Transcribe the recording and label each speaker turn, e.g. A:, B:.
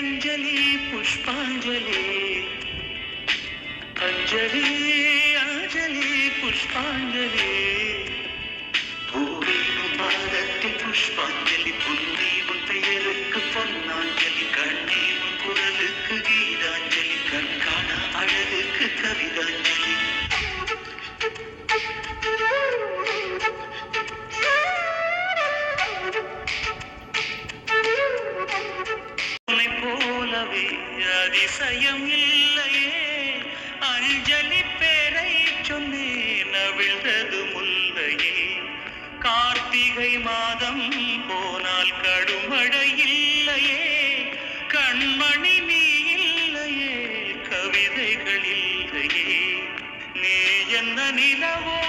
A: அஞ்சலி புஷ்பாஞ்சலி அஞ்சலி அஞ்சலி புஷ்பாஞ்சலி பூவே உன் பாதத்தில் புஷ்பாஞ்சலி புன்னி உன் பெயருக்கு பொன்னாஞ்சலி கண்ணே உன் குரலுக்கு கீதாஞ்சலி கண்காண அழகுக்கு கவிதாஞ்சலி போலவே அதிசயம் இல்லையே அஞ்சலி பேரை சொன்னேன் அவிழ்ந்தது முல்லையே கார்த்திகை மாதம் போனால் கடுமழை இல்லையே கண்மணி நீ இல்லையே கவிதைகள் இல்லையே நீ என்ன நிலவோ